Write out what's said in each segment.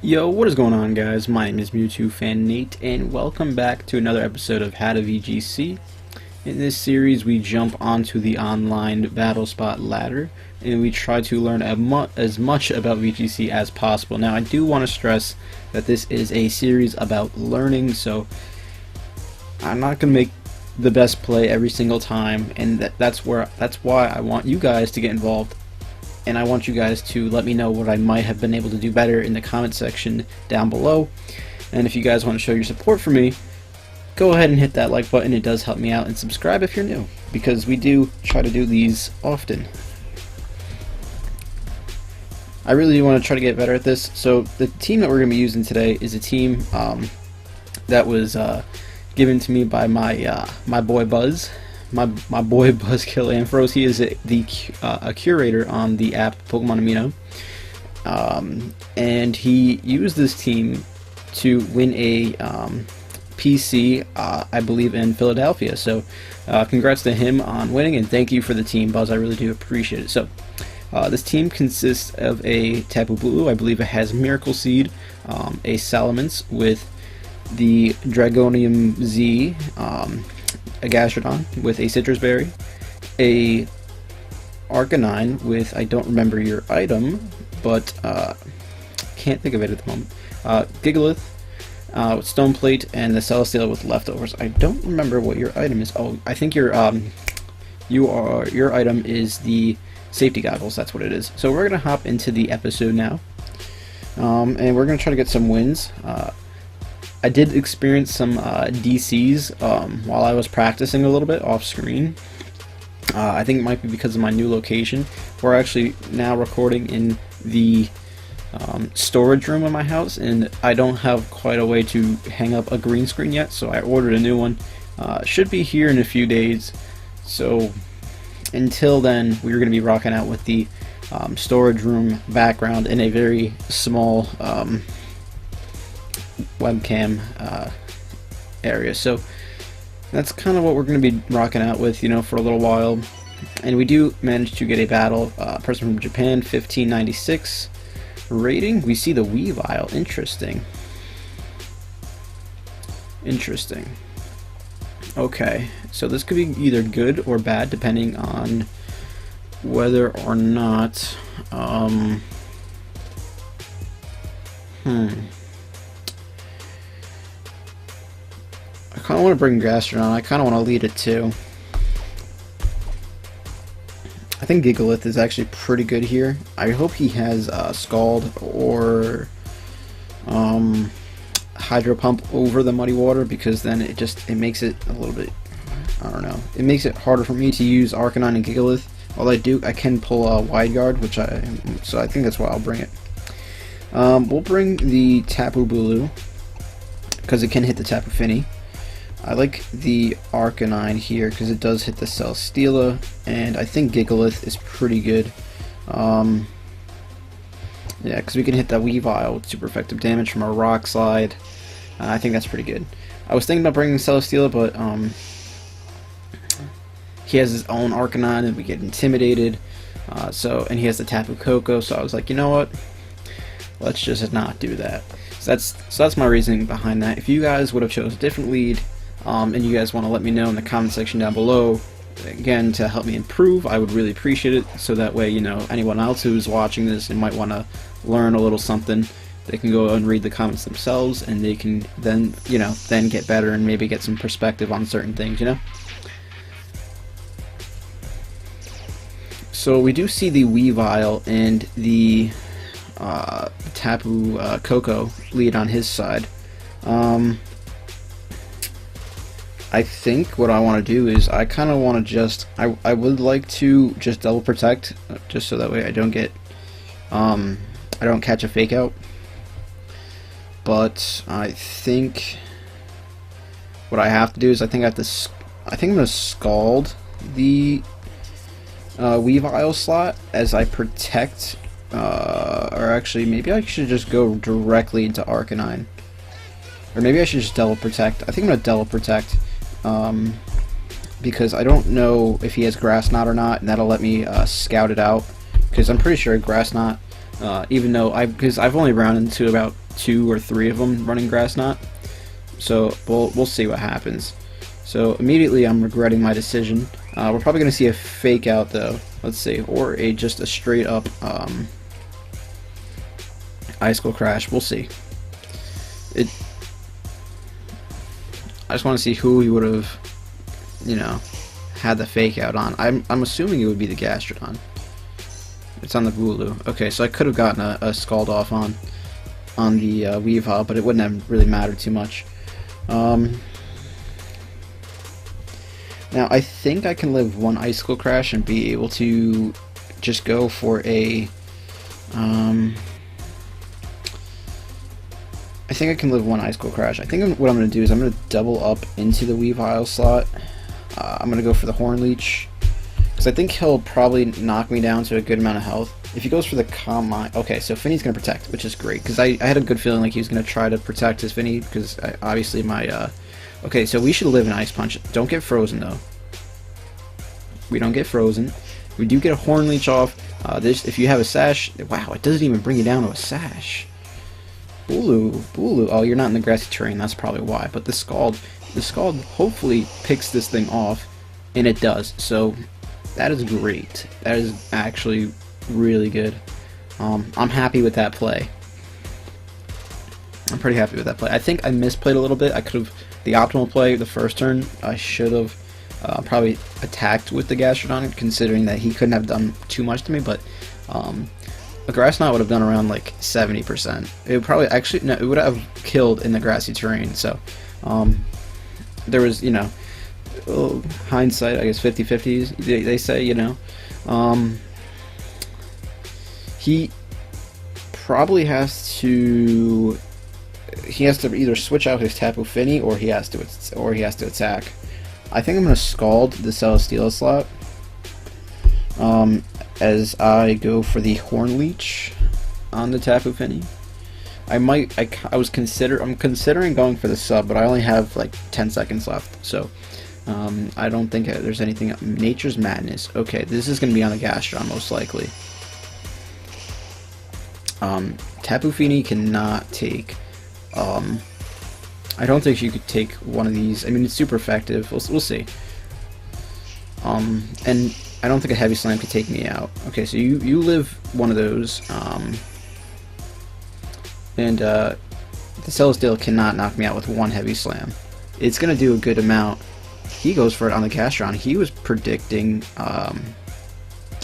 Yo, what is going on, guys? My name is Mewtwo Fan Nate, and welcome back to another episode of How to VGC. In this series, we jump onto the online BattleSpot ladder, and we try to learn as much about VGC as possible. Now, I do want to stress that this is a series about learning, so I'm not going to make the best play every single time, and that's why I want you guys to get involved. And I want you guys to let me know what I might have been able to do better in the comment section down below. And if you guys want to show your support for me, go ahead and hit that like button. It does help me out, and subscribe if you're new, because we do try to do these often. I really want to try to get better at this. So the team that we're going to be using today is a team that was given to me by my boy Buzz. My boy Buzzkill Amphros. He is a curator on the app Pokemon Amino, and he used this team to win a PC, I believe, in Philadelphia. So congrats to him on winning, and thank you for the team, Buzz. I really do appreciate it. So this team consists of a Tapu Bulu. I believe it has Miracle Seed, a Salamence with the Dragonium Z, a Gastrodon with a Citrus Berry, a Arcanine with, I don't remember your item, but can't think of it at the moment, Gigalith with Stone Plate, and the Celesteela with Leftovers. I don't remember what your item is. Oh, I think your item is the Safety Goggles. That's what it is. So we're gonna hop into the episode now, and we're gonna try to get some wins. I did experience some DCs while I was practicing a little bit off screen. I think it might be because of my new location. We're actually now recording in the storage room of my house, and I don't have quite a way to hang up a green screen yet, so I ordered a new one. Should be here in a few days. So until then, we're going to be rocking out with the storage room background in a very small webcam area. So that's kind of what we're going to be rocking out with, for a little while. And we do manage to get a battle, person from Japan, 1596 rating. We see the Weavile. Interesting. Okay, so this could be either good or bad depending on whether or not I kind of want to bring Gastrodon. I kind of want to lead it too. I think Gigalith is actually pretty good here. I hope he has Scald or Hydro Pump over the Muddy Water, because then it makes it a little bit, I don't know, it makes it harder for me to use Arcanine and Gigalith. Although I can pull a Wide Guard, so I think that's why I'll bring it. We'll bring the Tapu Bulu because it can hit the Tapu Fini. I like the Arcanine here because it does hit the Celesteela, and I think Gigalith is pretty good. Yeah, because we can hit that Weavile with super effective damage from our Rock Slide. I think that's pretty good. I was thinking about bringing Celesteela, but he has his own Arcanine, and we get intimidated. And he has the Tapu Koko, so I was like, you know what? Let's just not do that. So that's my reasoning behind that. If you guys would have chose a different lead, and you guys want to let me know in the comment section down below, again, to help me improve, I would really appreciate it. So that way, anyone else who's watching this and might want to learn a little something, they can go and read the comments themselves, and they can then, then get better and maybe get some perspective on certain things, So we do see the Weavile and the Tapu Koko lead on his side. I think what I want to do is I kind of want to I would like to just double protect, just so that way I don't get I don't catch a fake out. But I think what I have to do is I think I'm gonna Scald the Weavile slot as I protect, or actually maybe I should just go directly into Arcanine, or maybe I should just double protect. I think I'm gonna double protect, because I don't know if he has Grass Knot or not, and that'll let me scout it out, because I'm pretty sure Grass Knot, even though because I've only run into about 2 or 3 of them running Grass Knot. So we'll see what happens. So immediately I'm regretting my decision. We're probably going to see a fake out though. Let's see, or just a straight up Icicle Crash. We'll see. I just want to see who he would have, you know, had the fake out on. I'm assuming it would be the Gastrodon. It's on the Bulu. Okay, so I could have gotten a Scald off on the Weavile, but it wouldn't have really mattered too much. Now I think I can live one Icicle Crash and be able to just go for a I think I can live one Icicle Crash. I think what I'm going to do is I'm going to double up into the Weavile slot. I'm going to go for the Horn Leech, because I think he'll probably knock me down to a good amount of health. If he goes for the Calm Mind... Okay, so Finny's going to protect, which is great, because I had a good feeling like he was going to try to protect his Finny, because obviously my... Okay, so we should live an Ice Punch. Don't get frozen, though. We don't get frozen. We do get a Horn Leech off. If you have a Sash... Wow, it doesn't even bring you down to a Sash. Bulu. Oh, you're not in the grassy terrain, that's probably why. But the Scald hopefully picks this thing off, and it does. So that is great. That is actually really good. I'm happy with that play. I'm pretty happy with that play. I think I misplayed a little bit. I could have the optimal play the first turn. I should have probably attacked with the Gastrodon, considering that he couldn't have done too much to me. But a Grass Knot would have done around like 70%. It would probably actually no, it would have killed in the grassy terrain. So there was, you know, hindsight, I guess 50-50s. They say, you know, he probably has to either switch out his Tapu Fini or he has to attack. I think I'm gonna Scald the Celesteela slot. As I go for the Horn Leech on the Tapu Fini. I'm considering going for the sub, but I only have like 10 seconds left, so I don't think there's anything. Nature's Madness. Okay, this is going to be on the Gastrodon most likely. Tapu Fini cannot take. I don't think she could take one of these. I mean, it's super effective. We'll see. And I don't think a Heavy Slam could take me out. Okay, so you live one of those, and the Celesteela cannot knock me out with one Heavy Slam. It's gonna do a good amount. He goes for it on the Gastrodon. He was predicting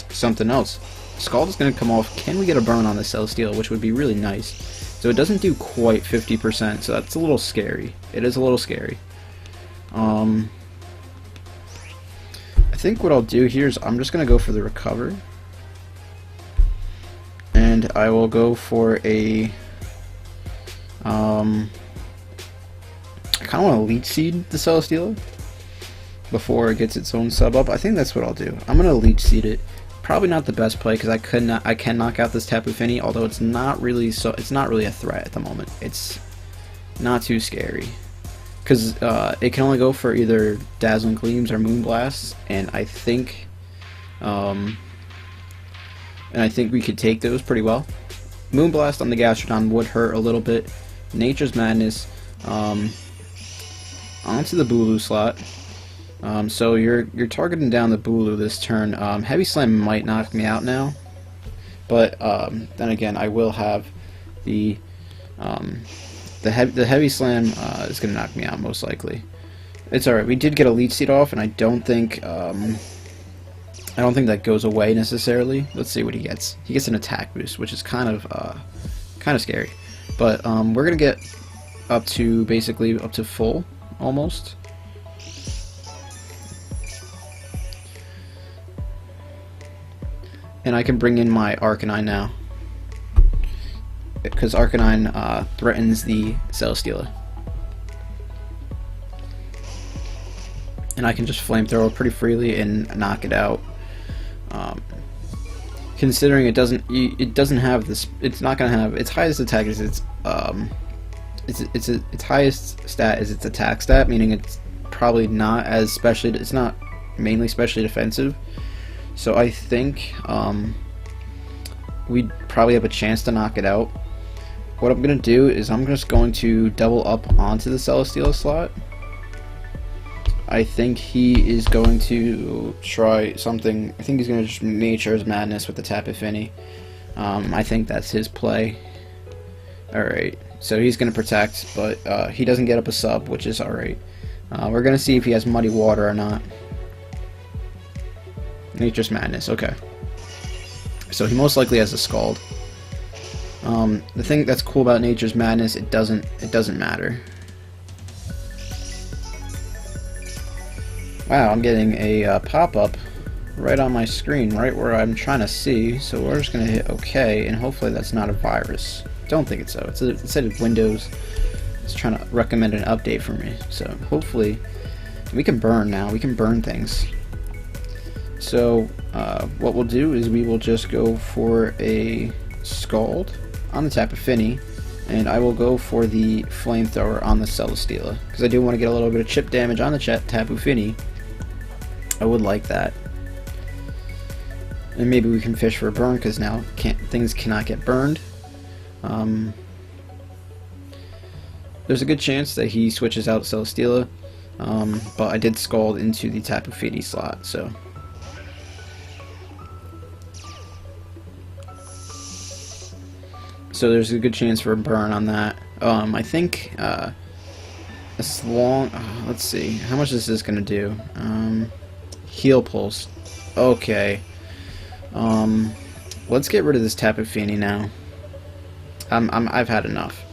something else. Scald is gonna come off. Can we get a burn on the Celesteela, which would be really nice? So it doesn't do quite 50%, so that's a little scary. It is a little scary. I think what I'll do here is I'm just going to go for the Recover. And I will go for a... I kind of want to Leech Seed the Celesteela before it gets its own sub up. I think that's what I'll do. I'm going to Leech Seed it. Probably not the best play because I can knock out this Tapu Fini, although it's not really a threat at the moment. It's not too scary. Because it can only go for either Dazzling Gleams or Moonblasts, and I think we could take those pretty well. Moonblast on the Gastrodon would hurt a little bit. Nature's Madness onto the Bulu slot. So you're targeting down the Bulu this turn. Heavy Slam might knock me out now, but then again, I will have the Heavy Slam is going to knock me out most likely. It's alright. We did get a Leech Seed off, and I don't think that goes away necessarily. Let's see what he gets. He gets an attack boost, which is kind of scary. But we're gonna get up to basically up to full almost. And I can bring in my Arcanine now, because Arcanine threatens the Celesteela. And I can just Flamethrower pretty freely and knock it out. Considering it doesn't have this, it's not gonna have its highest attack is its highest stat is its attack stat, meaning it's probably not as specially, it's not mainly specially defensive. So I think we'd probably have a chance to knock it out. what I'm going to do is I'm just going to double up onto the Celesteela slot. I think he is going to try something. I think he's going to just Nature's Madness with the Tapu Fini. I think that's his play. Alright, so he's going to protect, but he doesn't get up a sub, which is alright. We're going to see if he has Muddy Water or not. Nature's Madness, okay. So he most likely has a Scald. The thing that's cool about Nature's Madness, it doesn't matter. Wow, I'm getting a pop-up right on my screen, right where I'm trying to see. So we're just gonna hit OK, and hopefully that's not a virus. Don't think it's so. It said Windows. It's trying to recommend an update for me. So hopefully we can burn now. We can burn things. So what we'll do is we will just go for a Scald on the Tapu Fini, and I will go for the Flamethrower on the Celesteela, because I do want to get a little bit of chip damage on the Tapu Fini. I would like that. And maybe we can fish for a burn, because now things cannot get burned. There's a good chance that he switches out Celesteela, but I did Scald into the Tapu Fini slot, so... So there's a good chance for a burn on that. I think as long... let's see. How much is this going to do? Heal Pulse. Okay. Let's get rid of this Tapu Fini now. I've had enough.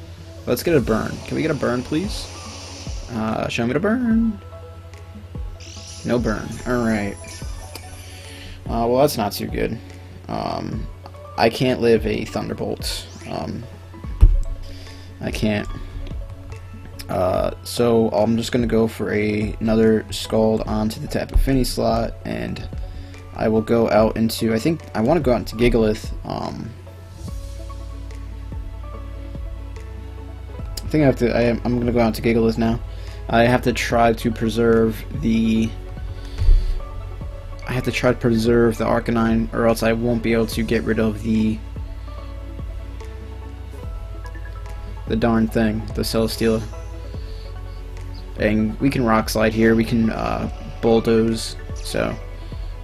Let's get a burn. Can we get a burn, please? Show me the burn. No burn. Alright. Well, that's not too good. I can't live a Thunderbolt. I can't. So I'm just gonna go for another Scald onto the Tapu Fini slot, and I will go out into... I think I want to go out into Gigalith. I think I have to. I'm gonna go out to Gigalith now. I have to try to preserve the... I have to try to preserve the Arcanine, or else I won't be able to get rid of the darn thing, the Celesteela. And we can Rock Slide here, we can Bulldoze, so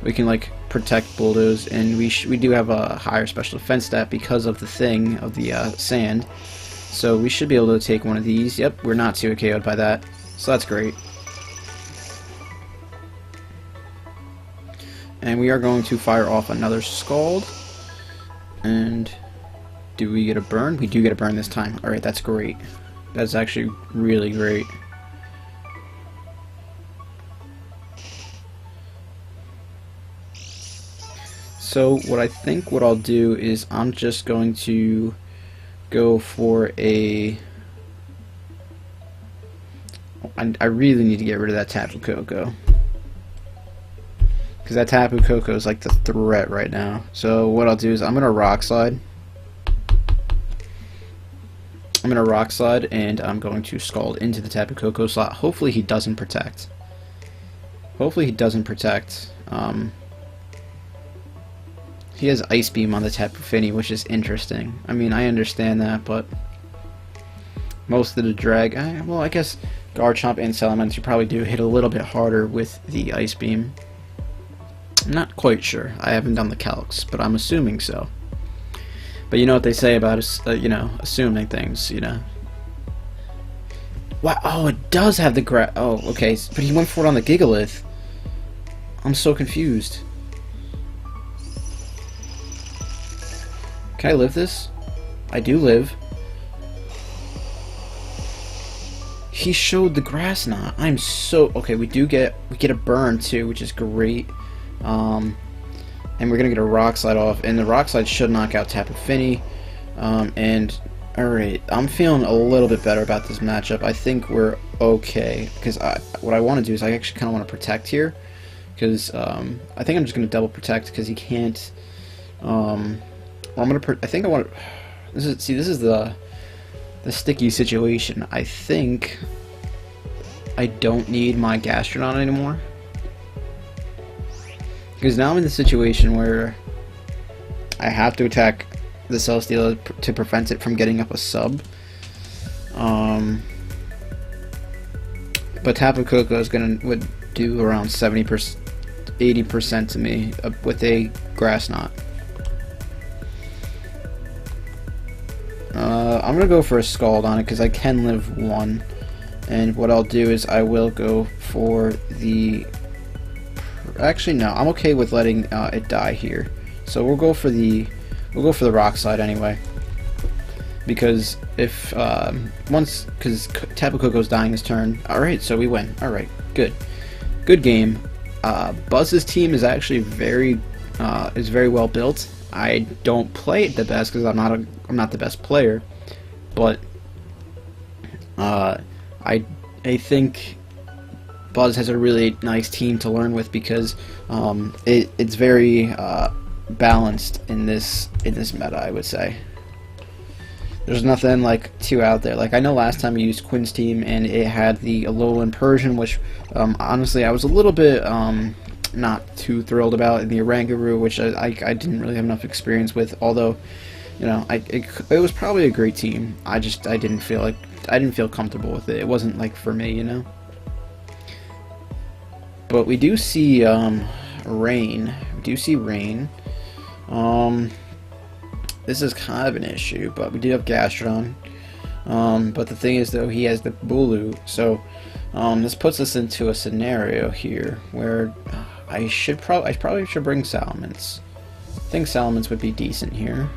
we can like protect Bulldoze, and we do have a higher special defense stat because of the thing, of the sand, so we should be able to take one of these. Yep, we're not too KO'd by that, so that's great. And we are going to fire off another Scald, and do we get a burn? We do get a burn this time. Alright, that's great. That's actually really great. So what I think what I'll do is I'm just going to go for a... I really need to get rid of that Tapu Koko, because that Tapu Koko is like the threat right now. So what I'll do is I'm going to Rock Slide. I'm going to Rock Slide, and I'm going to Scald into the Tapu Koko slot. Hopefully he doesn't protect. Hopefully he doesn't protect. He has Ice Beam on the Tapu Fini, which is interesting. I mean, I understand that, but most of the drag... well, I guess Garchomp and Salamence, you probably do hit a little bit harder with the Ice Beam. I'm not quite sure. I haven't done the calcs, but I'm assuming so. But you know what they say about you know, assuming things, you know. Wow, oh, it does have the oh, okay, but he went for it on the Gigalith. I'm so confused. Can I live this? I do live. He showed the Grass Knot. I'm so... Okay, we get a burn too, which is great. And we're gonna get a Rock Slide off, and the Rock Slide should knock out Tapu Fini. And alright, I'm feeling a little bit better about this matchup. I think we're okay, because what I want to do is I actually kind of want to protect here, because I think I'm just gonna double protect because he can't. Well, I think I want to. This is the sticky situation. I think I don't need my Gastrodon anymore, because now I'm in the situation where I have to attack the Celesteela to prevent it from getting up a sub. But Tapu Koko would do around 70%, 80% to me with a Grass Knot. I'm gonna go for a Scald on it because I can live 1, and what I'll do is I will go for the. Actually, no, I'm okay with letting it die here. So we'll go for the Rock Slide anyway. Because if because Tapu Koko's dying his turn. All right, so we win. All right, good game. Buzz's team is actually very well built. I don't play it the best because I'm not the best player, but I think Buzz has a really nice team to learn with because it's very balanced in this meta, I would say. There's nothing like too out there. Like I know last time I used Quinn's team and it had the Alolan Persian, which honestly I was a little bit not too thrilled about, in the Oranguru, which I didn't really have enough experience with. Although, you know, it was probably a great team. I didn't feel comfortable with it. It wasn't like for me, you know. But we do see rain. We do see rain. This is kind of an issue, but we do have Gastrodon. But the thing is, though, he has the Bulu, so this puts us into a scenario here where I probably should bring Salamence. I think Salamence would be decent here.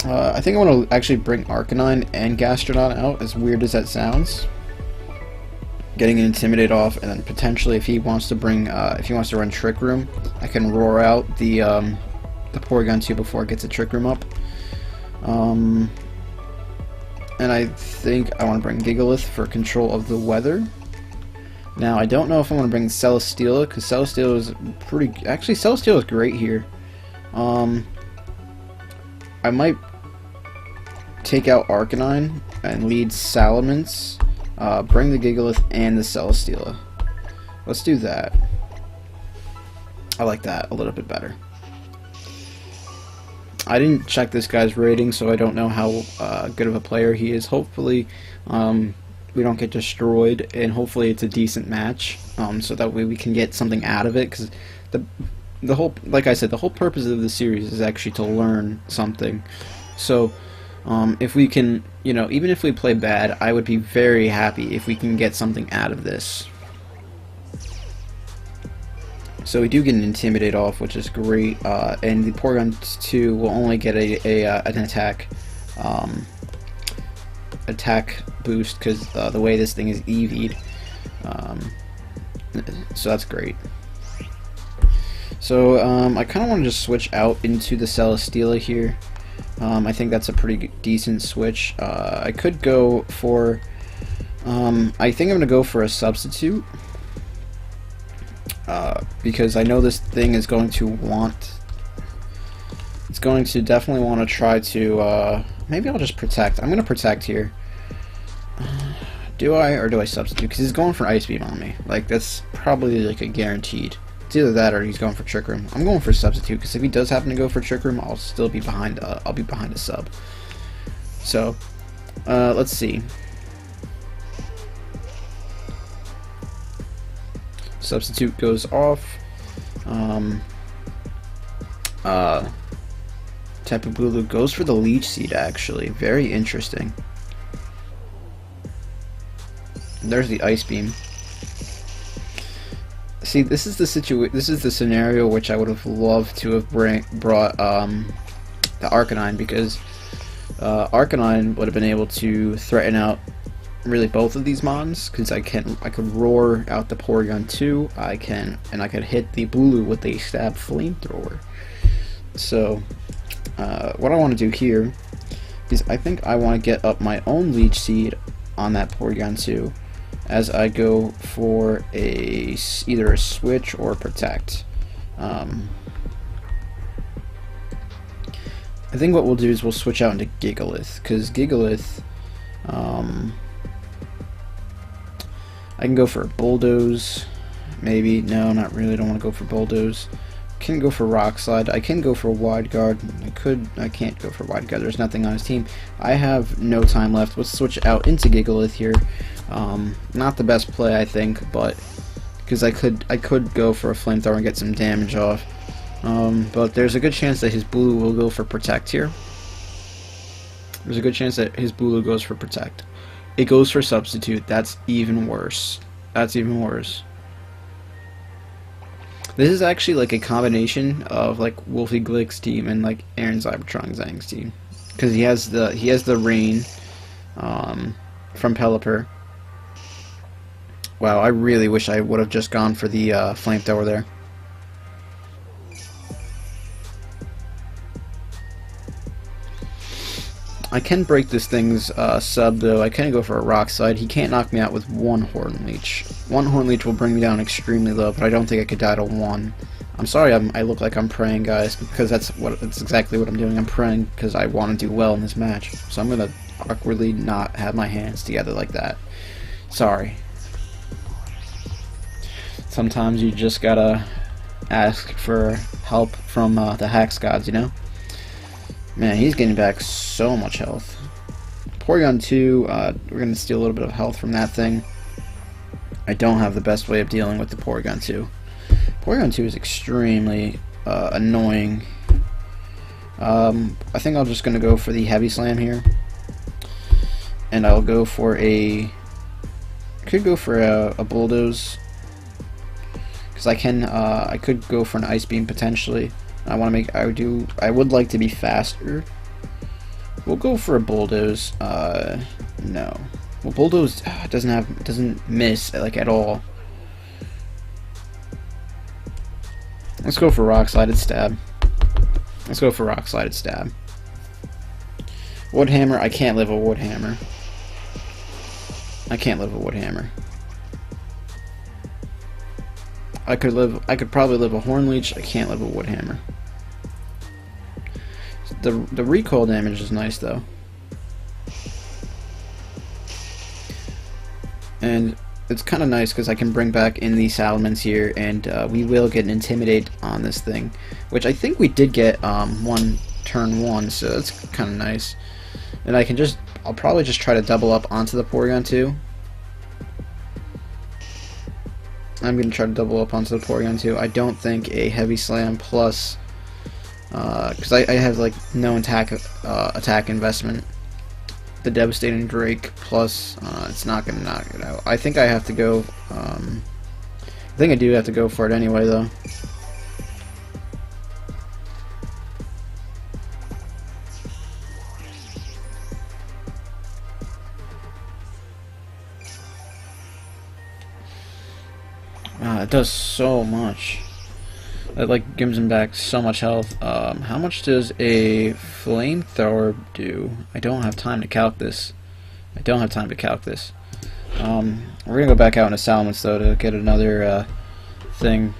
I think I want to actually bring Arcanine and Gastrodon out, as weird as that sounds. Getting an Intimidate off, and then potentially if he wants to bring, if he wants to run Trick Room, I can roar out the Porygon 2 before it gets a Trick Room up. And I think I want to bring Gigalith for control of the weather. Now I don't know if I want to bring Celesteela, because Celesteela is actually Celesteela is great here. I might take out Arcanine and lead Salamence. Bring the Gigalith and the Celesteela. Let's do that. I like that a little bit better. I didn't check this guy's rating, so I don't know how good of a player he is. Hopefully, we don't get destroyed, and hopefully it's a decent match, so that way we can get something out of it. Because the whole, like I said, the whole purpose of the series is actually to learn something. So, if we can, you know, even if we play bad, I would be very happy if we can get something out of this. So we do get an Intimidate off, which is great, and the Porygon 2 will only get an attack boost because the way this thing is EV'd. So that's great. So I kind of want to just switch out into the Celesteela here. I think that's a pretty decent switch. I could go for, I think I'm going to go for a substitute, because I know this thing is going to definitely want to try to, maybe I'll just protect. I'm going to protect here. Do I, or do I substitute? Because he's going for Ice Beam on me. Like, that's probably like a guaranteed. It's either that or he's going for Trick Room. I'm going for substitute because if he does happen to go for Trick Room, I'll still be behind. I'll be behind a sub. So, let's see. Substitute goes off. Tapu Bulu goes for the Leech Seed. Actually, very interesting. There's the Ice Beam. See, this is the scenario which I would have loved to have brought the Arcanine, because Arcanine would have been able to threaten out really both of these mons, because I could roar out the Porygon 2, I could hit the Bulu with a Stab Flamethrower. So what I want to do here is I think I want to get up my own Leech Seed on that Porygon 2 as I go for either a switch or protect. I think what we'll do is we'll switch out into Gigalith, because Gigalith, I can go for a Bulldoze, maybe. No, not really. Don't want to go for Bulldoze. can go for Rock Slide. I can go for Wide Guard. I can't go for Wide Guard. There's nothing on his team. I have no time left. Let's switch out into Gigalith here. Not the best play, I think, but because I could go for a Flamethrower and get some damage off. But there's a good chance that his Bulu will go for Protect here. There's a good chance that his Bulu goes for Protect. It goes for Substitute. That's even worse. That's even worse. This is actually like a combination of like Wolfe Glick's team and like Aaron Cybertron-Zhang's team, because he has the Rain from Pelipper. Wow, I really wish I would have just gone for the Flamethrower there. I can break this thing's sub, though. I can go for a Rock Slide. He can't knock me out with one Horn Leech. One Horn Leech will bring me down extremely low, but I don't think I could die to one. I'm sorry I look like I'm praying, guys, because that's exactly what I'm doing. I'm praying because I want to do well in this match. So I'm going to awkwardly not have my hands together like that. Sorry. Sometimes you just gotta ask for help from the Hacks gods, you know? Man, he's getting back so much health. Porygon 2, we're going to steal a little bit of health from that thing. I don't have the best way of dealing with the Porygon 2. Porygon 2 is extremely annoying. I think I'm just going to go for the Heavy Slam here. And I'll go for a... could go for a Bulldoze. Because I could go for an Ice Beam potentially. I would like to be faster. We'll go for a Bulldoze. No. Well, Bulldoze doesn't miss like at all. Let's go for Rock Slide Stab. Let's go for Rock Slide Stab. Wood Hammer. I can't live a Wood Hammer. I can't live a Wood Hammer. I could probably live a Horn Leech. I can't live a Wood Hammer. The recoil damage is nice though. And it's kind of nice because I can bring back in the Salamence here, and we will get an Intimidate on this thing, which I think we did get turn 1, so that's kind of nice. And I'll probably just try to double up onto the Porygon 2. I'm going to try to double up onto the Porygon 2. I don't think a Heavy Slam plus, because I have like no attack investment. The Devastating Drake plus, it's not going to knock it out. I think I have to go, I think I do have to go for it anyway though. It does so much. It like gives him back so much health. How much does a Flamethrower do? I don't have time to calc this. We're gonna go back out into Salamence though to get another thing.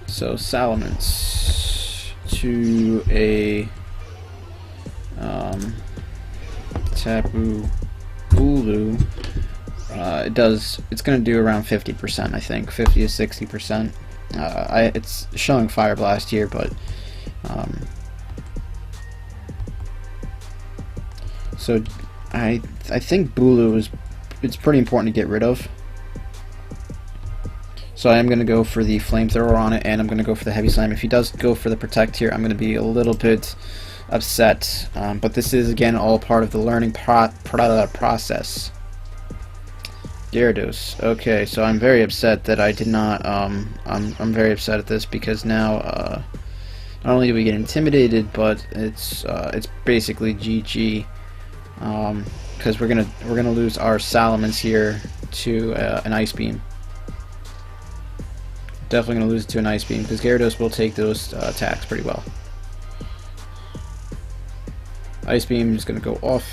So Salamence to a Tapu Bulu. It's going to do around 50%, I think, 50 to 60%. It's showing Fire Blast here, but so I think Bulu it's pretty important to get rid of. So I am going to go for the Flamethrower on it, and I'm going to go for the Heavy Slam. If he does go for the Protect here, I'm going to be a little bit upset. But this is again all part of the learning process. Gyarados. Okay, so I'm very upset that I did not. I'm very upset at this because now not only do we get intimidated, but it's basically GG. Because we're gonna lose our Salamence here to an Ice Beam. Definitely gonna lose it to an Ice Beam because Gyarados will take those attacks pretty well. Ice Beam is gonna go off,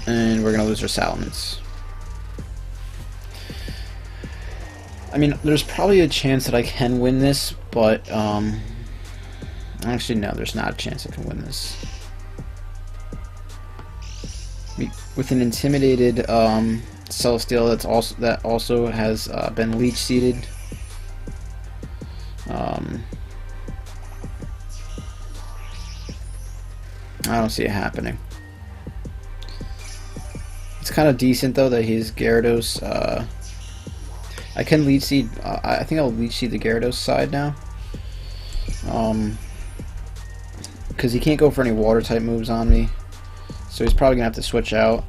and we're gonna lose our Salamence. I mean, there's probably a chance that I can win this, but, actually, no, there's not a chance I can win this. With an intimidated, Celesteal that also has, been leech seeded, I don't see it happening. It's kind of decent though that he's Gyarados. I can lead seed. I think I'll lead seed the Gyarados side now. Because he can't go for any water type moves on me, so he's probably gonna have to switch out.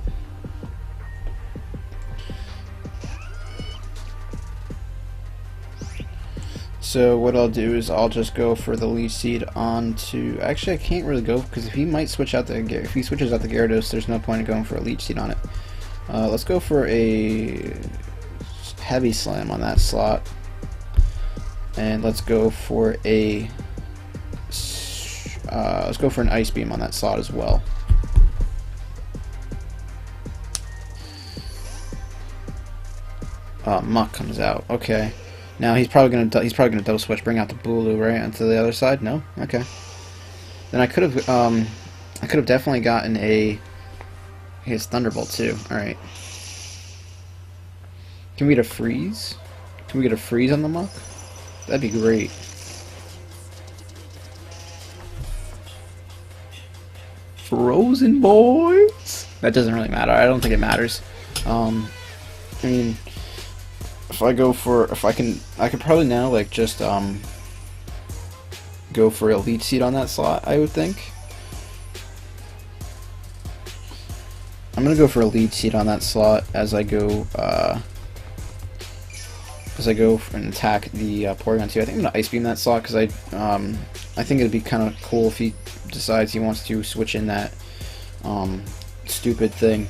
So what I'll do is I'll just go for the lead seed onto. Actually, I can't really go because if he might switch out if he switches out the Gyarados, there's no point in going for a lead seed on it. Let's go for a heavy slam on that slot, and let's go for a let's go for an ice beam on that slot as well. Muck comes out. Okay. Now he's probably gonna double switch, bring out the Bulu right onto the other side. No, okay. Then I could have definitely gotten his Thunderbolt too. All right. Can we get a freeze? Can we get a freeze on the Muck? That'd be great. Frozen boys. That doesn't really matter. I don't think it matters. I mean. If I go for, I could probably now like just go for a lead seed on that slot. I would think. I'm gonna go for a lead seed on that slot as I go and attack the Porygon 2. I think I'm gonna ice beam that slot because I think it'd be kind of cool if he decides he wants to switch in that stupid thing.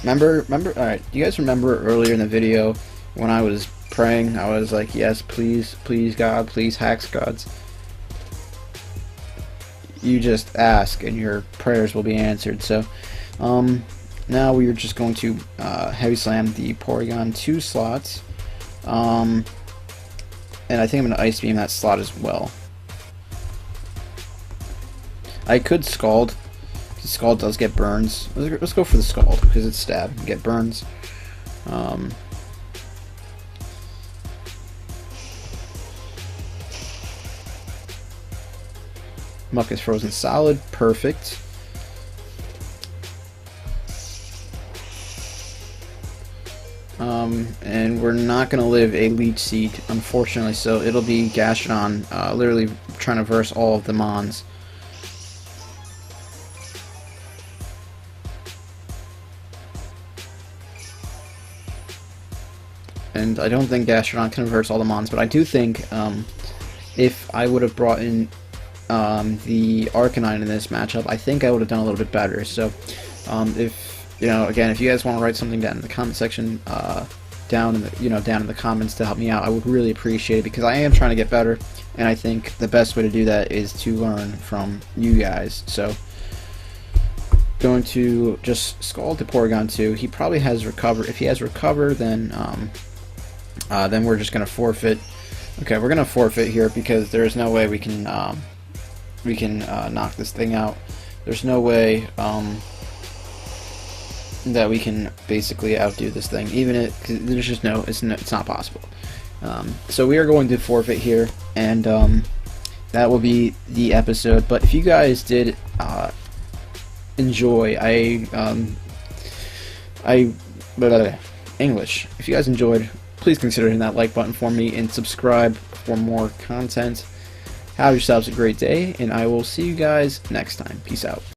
Remember, alright, do you guys remember earlier in the video when I was praying, I was like, yes, please, please God, please Hax Gods. You just ask and your prayers will be answered. So, now we are just going to heavy slam the Porygon 2 slots. And I think I'm going to ice beam that slot as well. I could Scald. Scald does get burns. Let's go for the Scald because it's stab and get burns. Muck is frozen solid. Perfect. And we're not going to live a leech seed, unfortunately, so it'll be Gastrodon literally trying to verse all of the Mons. And I don't think Gastrodon converts all the Mons, but I do think if I would have brought in the Arcanine in this matchup, I think I would have done a little bit better. So, if you know, again, if you guys want to write something down in the comment section, down in the comments to help me out, I would really appreciate it because I am trying to get better, and I think the best way to do that is to learn from you guys. So, going to just Scald the Porygon 2. He probably has Recover. If he has Recover, then we're just gonna forfeit. Okay, we're gonna forfeit here because there is no way we can knock this thing out. There's no way that we can basically outdo this thing. Even there's just no, it's not possible. So we are going to forfeit here, and that will be the episode. But if you guys did enjoy, English. If you guys enjoyed, please consider hitting that like button for me and subscribe for more content. Have yourselves a great day, and I will see you guys next time. Peace out.